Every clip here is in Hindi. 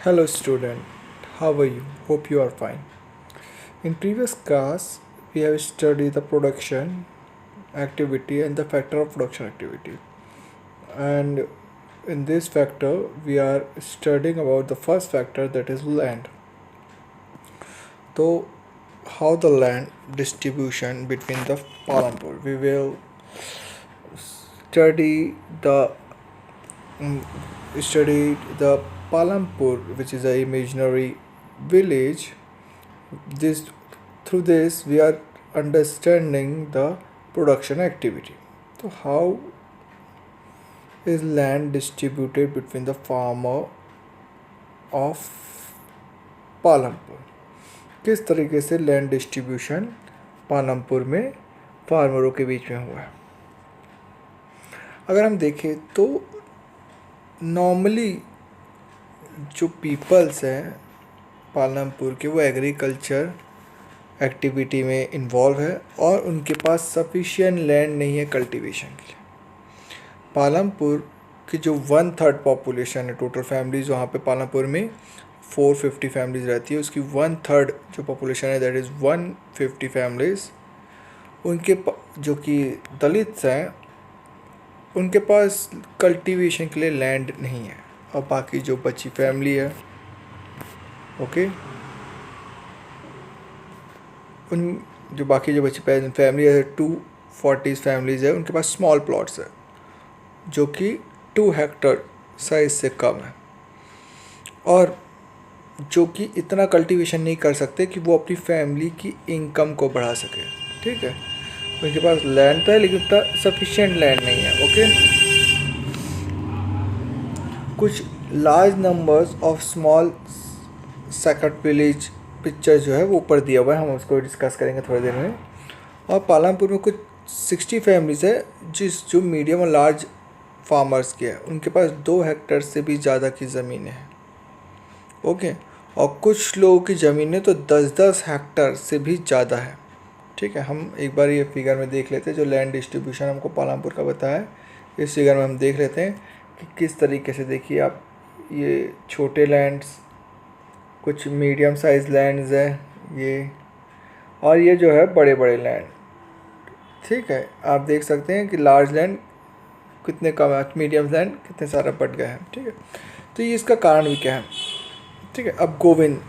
Hello student, how are you? Hope you are fine. In previous class, we have studied the production activity and the factor of production activity. And in this factor, we are studying about the first factor, that is land. So, how the land distribution between the Palampur. We will study the mm, study the Palampur, which is a imaginary village. This through this we are understanding the production activity. So how is land distributed between the farmer of Palampur? किस तरीके से लैंड डिस्ट्रीब्यूशन पालमपुर में फार्मरों के बीच में हुआ है? अगर हम देखें तो नॉर्मली जो पीपल्स हैं पालमपुर के, वो एग्रीकल्चर एक्टिविटी में इन्वॉल्व है और उनके पास सफिशिएंट लैंड नहीं है कल्टीवेशन के लिए। पालमपुर की जो 1/3 पॉपुलेशन है, टोटल फैमिलीज़ वहाँ पे पालमपुर में 450 फैमिलीज़ रहती है, उसकी 1/3 जो पॉपुलेशन है दैट इज़ 150 फैमिलीज़, उनके जो कि दलित्स हैं उनके पास कल्टीवेशन के लिए लैंड नहीं है। और बाकी जो बची फैमिली है, ओके, उन जो बाकी जो बची फैमिली है 240 फैमिलीज़ है, उनके पास स्मॉल प्लॉट्स है जो कि 2 हेक्टर साइज से कम है और जो कि इतना कल्टीवेशन नहीं कर सकते कि वो अपनी फैमिली की इनकम को बढ़ा सके। ठीक है, उनके पास लैंड तो है लेकिन उतना सफिशिएंट लैंड नहीं है। ओके, कुछ large numbers of small second village picture जो है वो ऊपर दिया हुआ है, हम उसको डिस्कस करेंगे थोड़ी देर में। और पालमपुर में कुछ 60 फैमिलीज़ है जो मीडियम और लार्ज फार्मर्स के हैं, उनके पास 2 हेक्टर से भी ज़्यादा की ज़मीनें हैं। ओके, और कुछ लोगों की ज़मीनें तो 10-10 हेक्टर से भी ज़्यादा है। ठीक है, हम एक बार ये फिगर में देख लेते हैं जो लैंड डिस्ट्रीब्यूशन हमको पालमपुर का बताया है। इस फिगर में हम देख लेते हैं कि किस तरीके से, देखिए आप, ये छोटे लैंड्स, कुछ मीडियम साइज लैंड्स है ये, और ये जो है बड़े बड़े लैंड। ठीक है, आप देख सकते हैं कि लार्ज लैंड कितने कम है, मीडियम लैंड कितने सारा बढ़ गया है। ठीक है, तो ये इसका कारण भी क्या है। ठीक है, अब गोविंद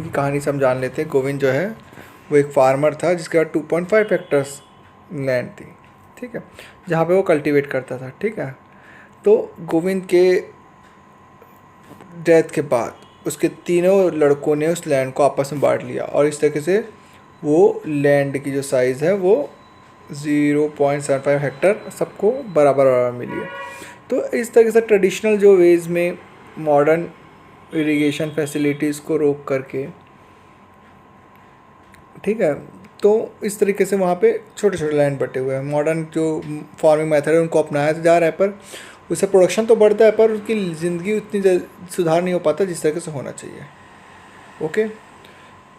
की कहानी से हम जान लेते हैं। गोविंद जो है वो एक फार्मर था जिसके पास 2.5 हेक्टर्स लैंड थी। ठीक है, जहाँ पे वो कल्टीवेट करता था। ठीक है, तो गोविंद के डेथ के बाद उसके तीनों लड़कों ने उस लैंड को आपस में बांट लिया और इस तरीके से वो लैंड की जो साइज़ है वो 0.75 हेक्टर सबको बराबर बराबर मिली है। तो इस तरीके से ट्रेडिशनल जो वेज में मॉडर्न इरिगेशन फैसिलिटीज़ को रोक करके, ठीक है, तो इस तरीके से वहाँ पे छोटे छोटे लैंड बटे हुए हैं। मॉडर्न जो फार्मिंग मेथड है उनको अपनाया तो जा रहा है, पर उससे प्रोडक्शन तो बढ़ता है पर उसकी ज़िंदगी उतनी सुधार नहीं हो पाता जिस तरीके से होना चाहिए। ओके,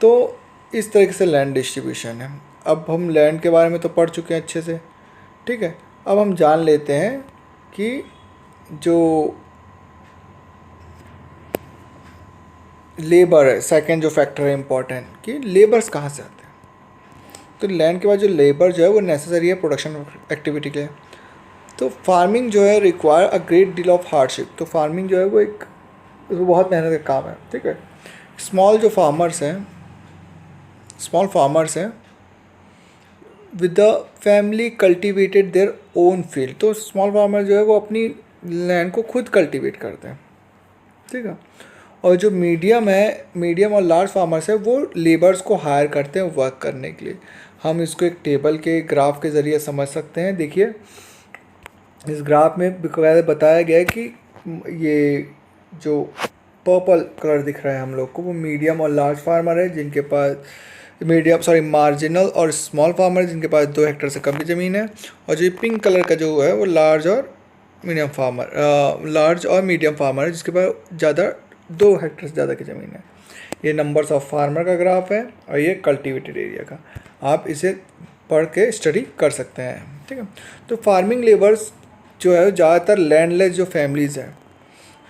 तो इस तरीके से लैंड डिस्ट्रीब्यूशन है। अब हम लैंड के बारे में तो पढ़ चुके हैं अच्छे से। ठीक है, अब हम जान लेते हैं कि जो लेबर है, सेकंड जो फैक्टर है इम्पॉर्टेंट, कि लेबर्स कहाँ से आते हैं। तो लैंड के बाद जो लेबर जो है वो नेसेसरी है प्रोडक्शन एक्टिविटी के लिए। तो फार्मिंग जो है require a great deal of hardship. तो फार्मिंग जो है वो बहुत मेहनत का काम है। ठीक है, स्मॉल फार्मर्स हैं with the family cultivated their own field. तो स्मॉल फार्मर जो है वो अपनी लैंड को खुद कल्टिवेट करते हैं। ठीक है, और जो मीडियम और लार्ज फार्मर्स है वो लेबर्स को हायर करते हैं वर्क करने के लिए। हम इसको एक टेबल के ग्राफ के ज़रिए समझ सकते हैं। देखिए, इस ग्राफ में बताया गया है कि ये जो पर्पल कलर दिख रहा है हम लोग को, वो मीडियम और लार्ज फार्मर है जिनके पास मार्जिनल और स्मॉल फार्मर जिनके पास 2 हेक्टर से कम की ज़मीन है। और जो पिंक कलर का जो है वो लार्ज और मीडियम फार्मर है जिसके पास 2 हेक्टर से ज़्यादा की ज़मीन है। ये नंबर्स ऑफ फार्मर का ग्राफ है और ये कल्टीवेटेड एरिया का। आप इसे पढ़ के स्टडी कर सकते हैं। ठीक है, तो फार्मिंग लेबर्स जो है ज़्यादातर लैंडलेस जो फैमिलीज़ हैं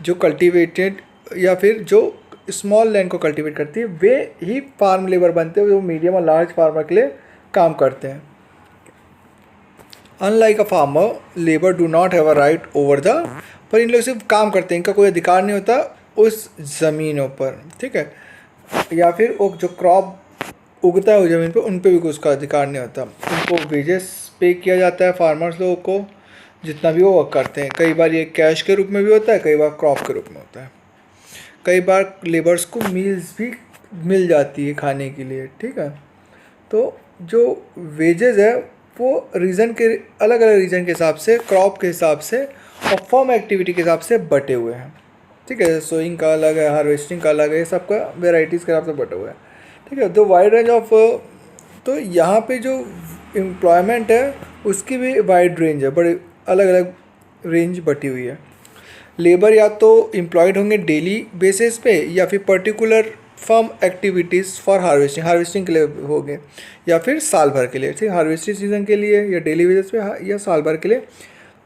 जो कल्टीवेटेड या फिर जो स्मॉल लैंड को कल्टीवेट करती है वे ही फार्म लेबर बनते हैं, जो मीडियम और लार्ज फार्मर के लिए काम करते हैं। Unlike a farmer, labour do not have a right over the, पर इन लोग सिर्फ काम करते हैं, इनका कोई अधिकार नहीं होता उस ज़मीनों पर, ठीक है। या फिर वो जो क्रॉप उगता है उस ज़मीन पर उन पर भी उसका अधिकार नहीं होता। उनको वेजेस पे किया जाता है फार्मर्स लोगों को जितना भी वो वर्क करते हैं। कई बार ये कैश के रूप में भी होता है, कई बार क्रॉप के रूप में होता है। कई बार लेबर्स को मील्स भी मिल जाती है खाने के लिए, ठीक है। तो जो वेजेस है वो रीजन के अलग अलग रीजन के हिसाब से, क्रॉप के हिसाब से और फॉर्म एक्टिविटी के हिसाब से बटे हुए हैं, ठीक है। सोइंग का अलग है, हार्वेस्टिंग का अलग है, ये सबका वेराइटीज़ के हिसाब से बटे हुए हैं, ठीक है। तो वाइड रेंज ऑफ, तो यहाँ पे जो एम्प्लॉयमेंट है उसकी भी वाइड रेंज है, बड़े अलग अलग रेंज बटी हुई है। लेबर या तो एम्प्लॉयड होंगे डेली बेसिस पे या फिर particular firm activities for harvesting के लिए हो गए, या फिर साल भर के लिए, ठीक, हार्वेस्टिंग सीजन के लिए या डेली बेसिस पे या साल भर के लिए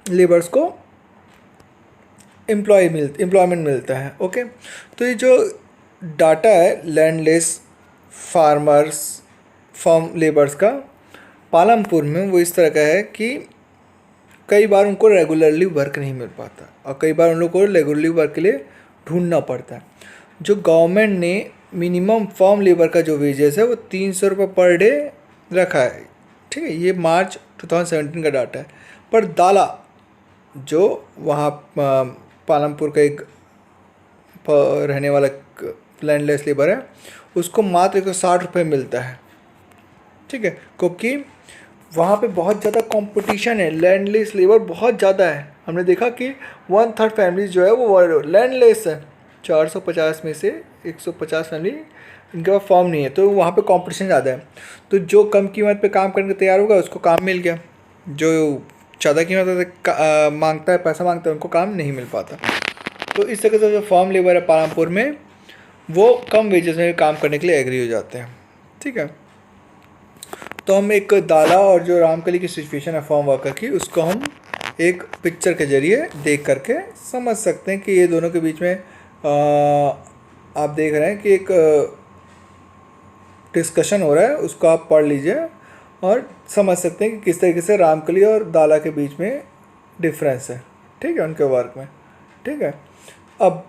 लेबर्स को एम्प्लॉयमेंट मिलता है। ओके, तो ये जो डाटा है लैंडलेस फार्मर्स फर्म लेबर्स का पालमपुर में वो इस तरह का है कि कई बार उनको रेगुलरली वर्क नहीं मिल पाता और कई बार उन लोग को रेगुलरली वर्क के लिए ढूंढना पड़ता है। जो गवर्नमेंट ने मिनिमम फर्म लेबर का जो वेजेस है वो 300 रुपये पर डे रखा है, ठीक है। ये मार्च 2017 का डाटा है। पर दाला जो वहाँ पालमपुर का एक रहने वाला लैंडलेस लेबर है उसको मात्र 160 रुपये मिलता है, ठीक है। क्योंकि वहाँ पे बहुत ज़्यादा कंपटीशन है, लैंडलेस लेबर बहुत ज़्यादा है। हमने देखा कि 1/3 फैमिलीज जो है वो लैंडलेस है। 450 में से 150 फैमिली इनके पास फॉर्म नहीं है, तो वहाँ पे कंपटीशन ज़्यादा है। तो जो कम कीमत पे काम करने को तैयार होगा उसको काम मिल गया, जो ज़्यादा कीमत मांगता है, पैसा मांगता है, उनको काम नहीं मिल पाता। तो इस तरह से जो फॉर्म लेबर है पालमपुर में वो कम वेजेस में काम करने के लिए एग्री हो जाते हैं, ठीक है। तो हम एक दाला और जो रामकली की सिचुएशन है फॉर्म वर्कर की, उसको हम एक पिक्चर के ज़रिए देख करके समझ सकते हैं कि ये दोनों के बीच में आप देख रहे हैं कि एक डिस्कशन हो रहा है, उसको आप पढ़ लीजिए और समझ सकते हैं कि किस तरीके से रामकली और दाला के बीच में डिफरेंस है, ठीक है, उनके वर्क में, ठीक है। अब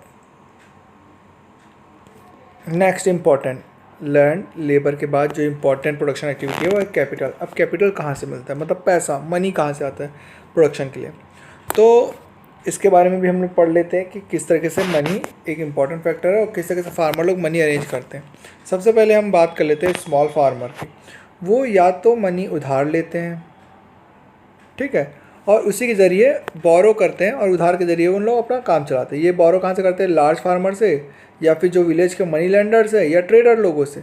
नेक्स्ट इम्पॉर्टेंट लैंड लेबर के बाद जो इम्पोर्टेंट प्रोडक्शन एक्टिविटी है वो है कैपिटल। अब कैपिटल कहाँ से मिलता है, मतलब पैसा, मनी कहाँ से आता है प्रोडक्शन के लिए। तो इसके बारे में भी हम लोग पढ़ लेते हैं कि किस तरीके से मनी एक इम्पॉर्टेंट फैक्टर है और किस तरीके से फार्मर लोग मनी अरेंज करते हैं। सबसे पहले हम बात कर लेते हैं स्मॉल फार्मर की। वो या तो मनी उधार लेते हैं, ठीक है, और उसी के ज़रिए बोरो करते हैं और उधार के ज़रिए उन लोग अपना काम चलाते हैं। ये बोरो कहाँ से करते हैं, लार्ज फार्मर से या फिर जो विलेज के मनी लैंडर्स है या ट्रेडर लोगों से,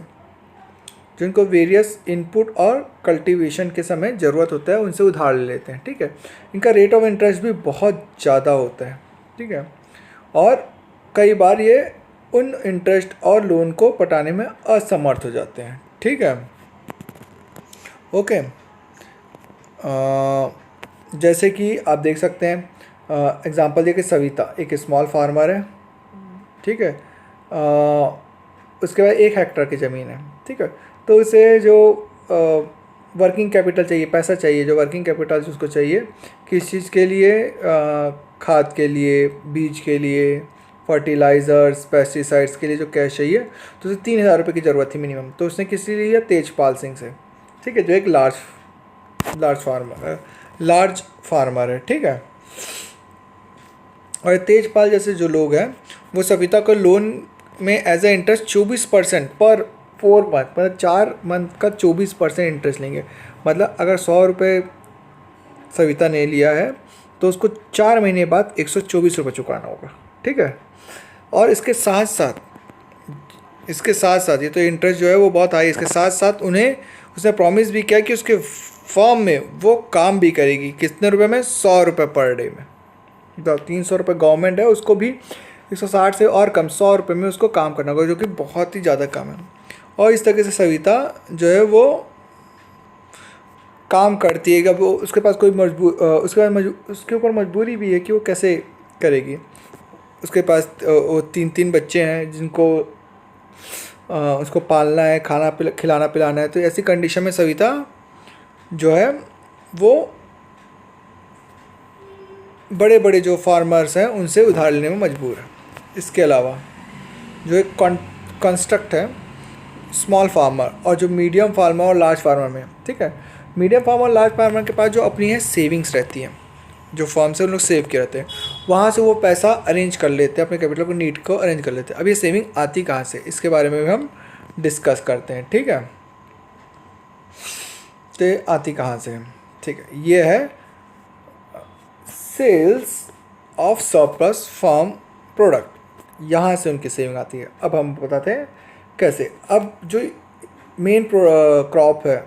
जिनको वेरियस इनपुट और कल्टीवेशन के समय ज़रूरत होता है, उनसे उधार ले लेते हैं, ठीक है। इनका रेट ऑफ इंटरेस्ट भी बहुत ज़्यादा होता है, ठीक है, और कई बार ये उन इंटरेस्ट और लोन को पटाने में असमर्थ हो जाते हैं, ठीक है। ओके, जैसे कि आप देख सकते हैं एग्जांपल देखिए, सविता एक स्मॉल फार्मर है, ठीक है। उसके बाद 1 हेक्टेयर की ज़मीन है, ठीक है। तो उसे जो वर्किंग कैपिटल चाहिए, पैसा चाहिए, जो वर्किंग कैपिटल उसको चाहिए किस चीज़ के लिए, खाद के लिए, बीज के लिए, फर्टिलाइज़र्स, पेस्टिसाइड्स के लिए जो कैश चाहिए, तो उसे 3000 रुपये की ज़रूरत थी मिनिमम। तो उसने किसी लिया तेजपाल सिंह से, ठीक है, जो एक लार्ज फार्मर है, ठीक है। और तेजपाल जैसे जो लोग हैं वो सविता को लोन में एज ए इंटरेस्ट 24% पर 4 मंथ, मतलब 4 मंथ का 24% इंटरेस्ट लेंगे। मतलब अगर 100 रुपये सविता ने लिया है तो उसको 4 महीने बाद 124 रुपये चुकाना होगा, ठीक है। और इसके साथ साथ ये तो इंटरेस्ट जो है वो बहुत हाई, इसके साथ साथ उन्हें उसने प्रॉमिस भी किया कि उसके फॉर्म में वो काम भी करेगी। कितने रुपए में, 100 रुपये पर डे में। तो 300 रुपये गवर्नमेंट है, उसको भी 160 से और कम 100 रुपये में उसको काम करना होगा, जो कि बहुत ही ज़्यादा कम है। और इस तरीके से सविता जो है वो काम करती है। अब वो उसके पास कोई उसके ऊपर मजबूरी भी है कि वो कैसे करेगी। उसके पास वो 3 बच्चे हैं जिनको उसको पालना है, खिलाना पिलाना है। तो ऐसी कंडीशन में सविता जो है वो बड़े बड़े जो फार्मर्स हैं उनसे उधार लेने में मजबूर है। इसके अलावा जो एक कंस्ट्रक्ट है स्मॉल फार्मर और जो मीडियम फार्मर और लार्ज फार्मर में, ठीक है, मीडियम फार्मर और लार्ज फार्मर के पास जो अपनी है सेविंग्स रहती हैं, जो फर्म से उन लोग सेव किए रहते हैं, वहाँ से वो पैसा अरेंज कर लेते हैं, अपने कैपिटल को नीड को अरेंज कर लेते हैं। अब ये सेविंग आती कहाँ से, इसके बारे में भी हम डिस्कस करते हैं, ठीक है। तो आती कहाँ से, ठीक है, ये है sales of surplus farm product, यहाँ से उनकी सेविंग आती है। अब हम बताते हैं कैसे। अब जो मेन क्रॉप है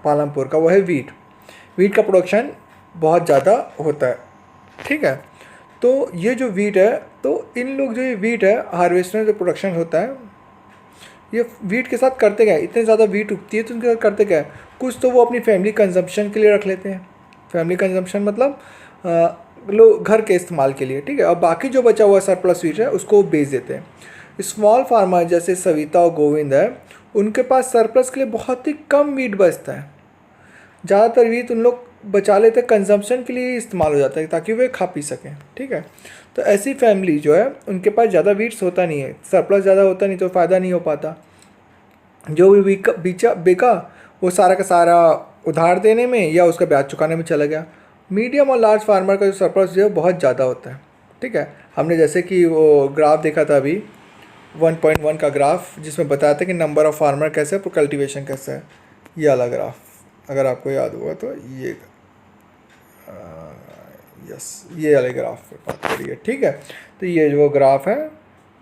पालमपुर का वो है वीट। वीट का प्रोडक्शन बहुत ज़्यादा होता है, ठीक है। तो ये जो वीट है, तो इन लोग जो ये वीट है हार्वेस्टर जो प्रोडक्शन होता है, ये वीट के साथ करते क्या है, इतने ज़्यादा वीट उगती है तो उनके साथ करते क्या है, कुछ तो वो अपनी फैमिली कंजम्पशन के लिए रख लेते हैं। फैमिली कंजम्पशन मतलब लोग घर के इस्तेमाल के लिए, ठीक है। और बाकी जो बचा हुआ सरप्लस वीट है उसको बेच देते हैं। स्मॉल फार्मर जैसे सविता और गोविंद है, उनके पास सरप्लस के लिए बहुत ही कम वीट बचता है। ज़्यादातर वीट उन लोग बचा लेते हैं, कंजम्पशन के लिए इस्तेमाल हो जाता है ताकि वे खा पी सकें, ठीक है। तो ऐसी फैमिली जो है उनके पास ज़्यादा वीट्स होता नहीं है, सरप्लस ज़्यादा होता नहीं, तो फ़ायदा नहीं हो पाता। जो भी बिका वो सारा का सारा उधार देने में या उसका ब्याज चुकाने में चला गया। मीडियम और लार्ज फार्मर का जो सरप्लस जो है बहुत ज़्यादा होता है, ठीक है। हमने जैसे कि वो ग्राफ देखा था अभी 1.1 का ग्राफ, जिसमें बताया था कि नंबर ऑफ फार्मर कैसे है, कल्टीवेशन कैसे है। ये वाला ग्राफ अगर आपको याद होगा तो ये यस, ये वाले ग्राफ पे बात करिए, ठीक है। तो ये जो ग्राफ है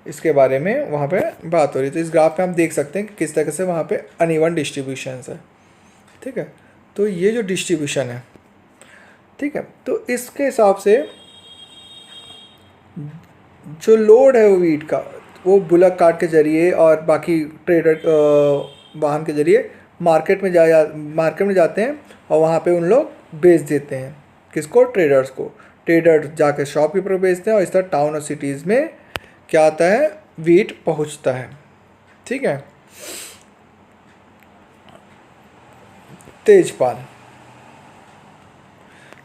इसके बारे में वहाँ पे बात हो रही है। तो इस ग्राफ पे हम देख सकते हैं कि किस तरह से वहाँ पे अनइवन डिस्ट्रीब्यूशन है, ठीक है। तो ये जो डिस्ट्रीब्यूशन है, ठीक है, तो इसके हिसाब से जो लोड है वो वीट का, वो बुलक कार्ट के ज़रिए और बाकी ट्रेडर वाहन के ज़रिए मार्केट में जाते हैं और वहाँ पे उन लोग बेच देते हैं। किसको? ट्रेडर्स को। ट्रेडर जाके शॉपकीपर को बेचते हैं और इस तरह टाउन और सिटीज़ में क्या आता है, वीट पहुँचता है, ठीक है। तेजपाल,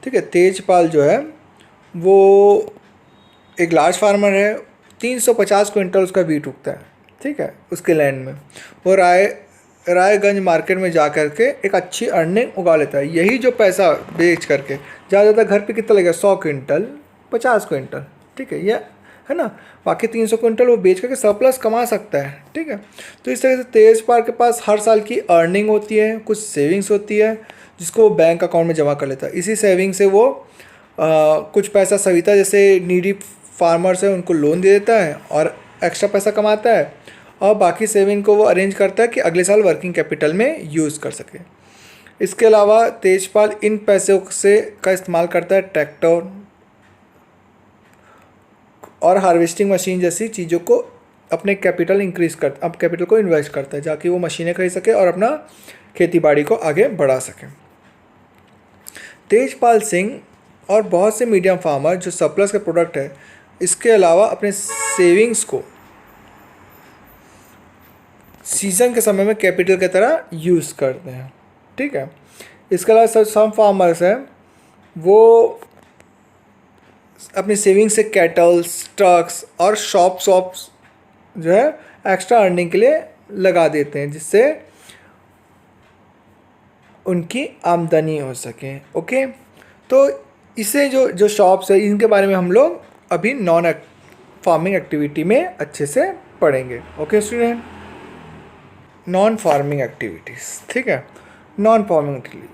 ठीक है, तेजपाल जो है वो एक लार्ज फार्मर है, 350 क्विंटल उसका वीट उगता है, ठीक है, उसके लैंड में। वो रायगंज मार्केट में जा कर के एक अच्छी अर्निंग उगा लेता है। यही जो पैसा बेच करके ज़्यादा घर पे कितना लगेगा, 100 क्विंटल 50 क्विंटल, ठीक है, यह है ना। बाकी 300 क्विंटल वो बेच करके सरप्लस कमा सकता है, ठीक है। तो इस तरह से तेजपाल के पास हर साल की अर्निंग होती है, कुछ सेविंग्स होती है जिसको वो बैंक अकाउंट में जमा कर लेता है। इसी सेविंग से वो कुछ पैसा सविता जैसे नीडी फार्मर्स है उनको लोन दे देता है और एक्स्ट्रा पैसा कमाता है, और बाकी सेविंग को वो अरेंज करता है कि अगले साल वर्किंग कैपिटल में यूज़ कर सके। इसके अलावा तेजपाल इन पैसों से का इस्तेमाल करता है ट्रैक्टर और हार्वेस्टिंग मशीन जैसी चीज़ों को अपने कैपिटल को इन्वेस्ट करता है, जाकि वो मशीनें खरीद सके और अपना खेती बाड़ी को आगे बढ़ा सके। तेजपाल सिंह और बहुत से मीडियम फार्मर जो सरप्लस का प्रोडक्ट है, इसके अलावा अपने सेविंग्स को सीज़न के समय में कैपिटल की तरह यूज़ करते हैं, ठीक है। इसके अलावा सम फार्मर्स हैं वो अपनी सेविंग से कैटल्स, ट्रक्स और शॉप्स जो है एक्स्ट्रा अर्निंग के लिए लगा देते हैं, जिससे उनकी आमदनी हो सके, ओके। तो इसे जो शॉप्स है इनके बारे में हम लोग अभी नॉन फार्मिंग एक्टिविटी में अच्छे से पढ़ेंगे, okay student. Non farming activities, ठीक है। नॉन फार्मिंग एक्टिविटी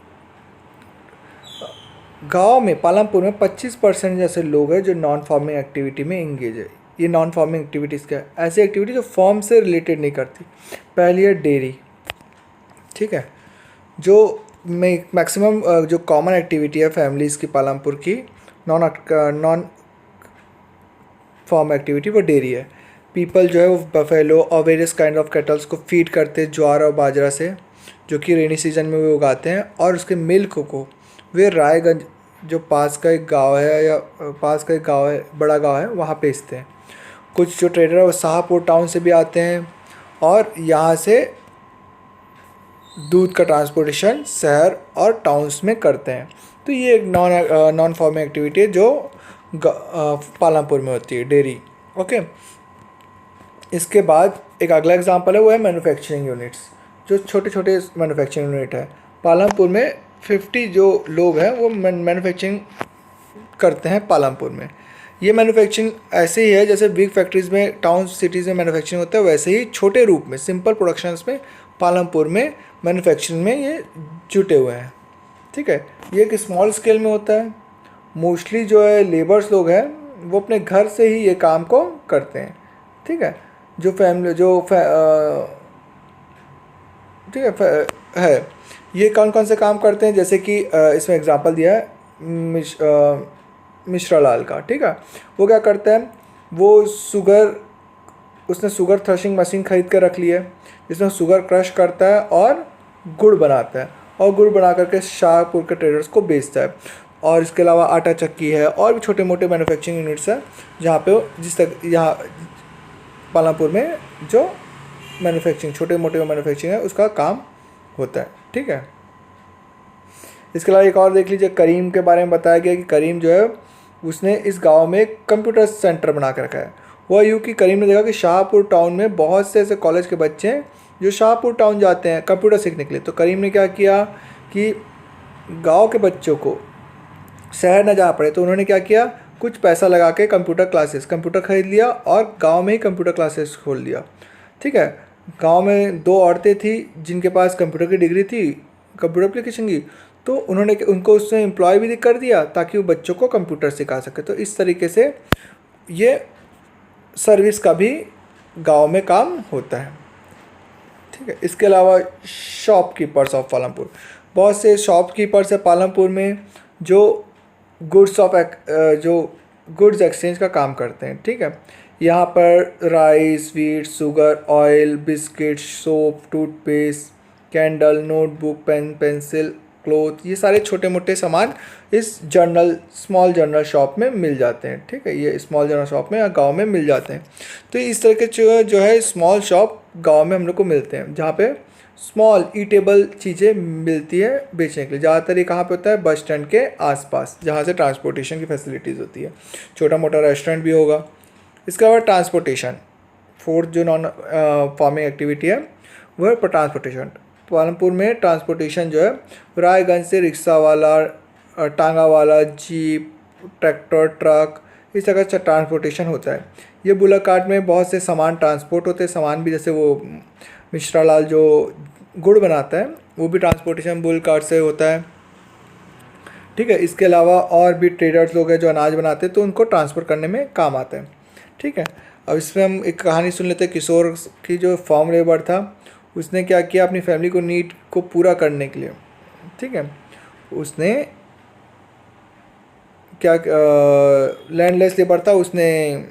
गांव में पालमपुर में 25% जैसे लोग हैं जो नॉन फार्मिंग एक्टिविटी में इंगेज है। ये नॉन फार्मिंग एक्टिविटीज़ क्या है? ऐसी एक्टिविटी जो फॉर्म से रिलेटेड नहीं करती। पहली है डेयरी, ठीक है, जो मैक्सिमम जो कॉमन एक्टिविटी है फैमिलीज़ की पालमपुर की नॉन फार्म एक्टिविटी वो डेयरी है। पीपल जो है वो बफेलो और वेरियस काइंड ऑफ कैटल्स को फीड करते हैं ज्वार और बाजरा से, जो कि रेनी सीजन में वे उगाते हैं, और उसके मिल्क को वे रायगंज जो पास का एक गांव है या पास का एक गांव है, बड़ा गांव है, वहाँ बेचते हैं। कुछ जो ट्रेडर है वो शाहपुर टाउन से भी आते हैं और यहाँ से दूध का ट्रांसपोर्टेशन शहर और टाउन्स में करते हैं। तो ये एक नॉन फार्मिंग एक्टिविटी है जो पालमपुर में होती है, डेयरी। ओके, इसके बाद एक अगला एग्जांपल है, वो है मैन्युफैक्चरिंग यूनिट्स। जो छोटे छोटे मैन्युफैक्चरिंग यूनिट है, पालमपुर में 50 जो लोग हैं वो मैन्युफैक्चरिंग करते हैं पालमपुर में। ये मैन्युफैक्चरिंग ऐसे ही है जैसे बिग फैक्ट्रीज़ में, टाउन सिटीज़ में मैन्युफैक्चरिंग होता है, वैसे ही छोटे रूप में सिंपल प्रोडक्शंस में पालमपुर में मैन्युफैक्चरिंग में ये जुटे हुए हैं। ठीक है, ये एक स्मॉल स्केल में होता है। मोस्टली जो है लेबर्स लोग हैं वो अपने घर से ही ये काम को करते हैं। ठीक है, जो फैमिली ठीक है, ये कौन कौन से काम करते हैं, जैसे कि इसमें एग्जांपल दिया है मिश्रा लाल का। ठीक है, वो क्या करता है, वो उसने शुगर थ्रेशिंग मशीन खरीद कर रख ली है, जिसमें शुगर क्रश करता है और गुड़ बनाता है, और गुड़ बना करके शाहपुर के ट्रेडर्स को बेचता है। और इसके अलावा आटा चक्की है और भी छोटे मोटे मैन्युफैक्चरिंग यूनिट्स हैं जहाँ पे जिस तक यहाँ पालमपुर में जो मैन्युफैक्चरिंग, छोटे मोटे मैन्युफैक्चरिंग है, उसका काम होता है। ठीक है, इसके अलावा एक और देख लीजिए, करीम के बारे में बताया गया कि करीम जो है उसने इस गांव में एक कंप्यूटर सेंटर बना कर रखा है। वह यूँ कि करीम ने देखा कि शाहपुर टाउन में बहुत से ऐसे कॉलेज के बच्चे हैं जो शाहपुर टाउन जाते हैं कंप्यूटर सीखने के लिए। तो करीम ने क्या किया कि गांव के बच्चों को शहर न जा पड़े, तो उन्होंने क्या किया, कुछ पैसा लगा के कंप्यूटर खरीद लिया और गांव में ही कंप्यूटर क्लासेस खोल दिया। ठीक है, गांव में 2 औरतें थी जिनके पास कंप्यूटर की डिग्री थी, कंप्यूटर एप्लीकेशन की, तो उन्होंने उनको उससे एम्प्लॉय भी कर दिया ताकि वो बच्चों को कंप्यूटर सिखा सके। तो इस तरीके से ये सर्विस का भी गांव में काम होता है। ठीक है, इसके अलावा शॉपकीपर्स ऑफ पालमपुर, बहुत से शॉपकीपर्स है पालमपुर में जो गुड्स एक्सचेंज का काम करते हैं। ठीक है, यहाँ पर rice, wheat, sugar, oil, biscuit, soap, toothpaste, candle, notebook, pen, pencil, cloth, ये सारे छोटे मोटे सामान इस स्मॉल जनरल शॉप में मिल जाते हैं। ठीक है, ये स्मॉल जनरल शॉप में या गांव में मिल जाते हैं। तो इस तरह के जो है स्मॉल शॉप गांव में हम लोग को मिलते हैं, जहाँ पे स्मॉल ईटेबल चीज़ें मिलती है बेचने के लिए। ज़्यादातर ये कहाँ पे होता है, बस स्टैंड के आसपास, जहाँ से ट्रांसपोर्टेशन की फैसिलिटीज़ होती है। छोटा मोटा रेस्टोरेंट भी होगा। इसके अलावा ट्रांसपोर्टेशन, फोर्थ जो नॉन फार्मिंग एक्टिविटी है वह ट्रांसपोर्टेशन। पालमपुर में ट्रांसपोर्टेशन जो है रायगंज से रिक्शा वाला, टांगा वाला, जीप, ट्रैक्टर, ट्रक, इस तरह का ट्रांसपोर्टेशन होता है। ये बुलक कार्ट में बहुत से सामान ट्रांसपोर्ट होते हैं, सामान भी, जैसे वो मिश्रा लाल जो गुड़ बनाता है वो भी ट्रांसपोर्टेशन बुल कार्ट से होता है। ठीक है, इसके अलावा और भी ट्रेडर्स लोग हैं जो अनाज बनाते हैं, तो उनको ट्रांसपोर्ट करने में काम आता है। ठीक है, अब इसमें हम एक कहानी सुन लेते हैं। किशोर की जो फार्म लेबर था, उसने क्या किया अपनी फैमिली को नीड को पूरा करने के लिए। ठीक है, उसने क्या लैंडलेस लेबर था, उसने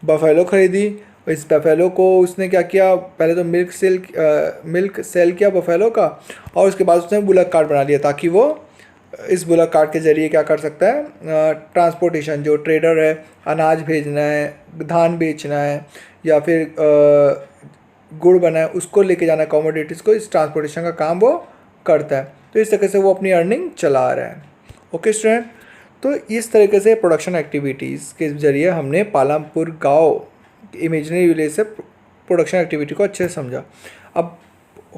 बफेलो खरीदी। इस बफेलो को उसने क्या किया, पहले तो मिल्क सेल किया बफेलो का, और उसके बाद उसने बुलक कार्ट बना लिया ताकि वो इस बुलक कार्ट के ज़रिए क्या कर सकता है, ट्रांसपोर्टेशन, जो ट्रेडर है, अनाज भेजना है, धान बेचना है, या फिर गुड़ बना है, उसको लेके जाना है, कमोडिटीज़ को, इस ट्रांसपोर्टेशन का काम वो करता है। तो इस तरीके से वो अपनी अर्निंग चला रहा है। ओके स्टूडेंट, तो इस तरीके से प्रोडक्शन एक्टिविटीज़ के ज़रिए हमने पालमपुर गांव इमेजिनरी विलेज से प्रोडक्शन एक्टिविटी को अच्छे से समझा। अब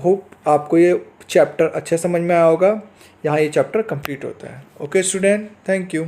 होप आपको ये चैप्टर अच्छे समझ में आया होगा। यहाँ ये चैप्टर कंप्लीट होता है। Okay student, thank you.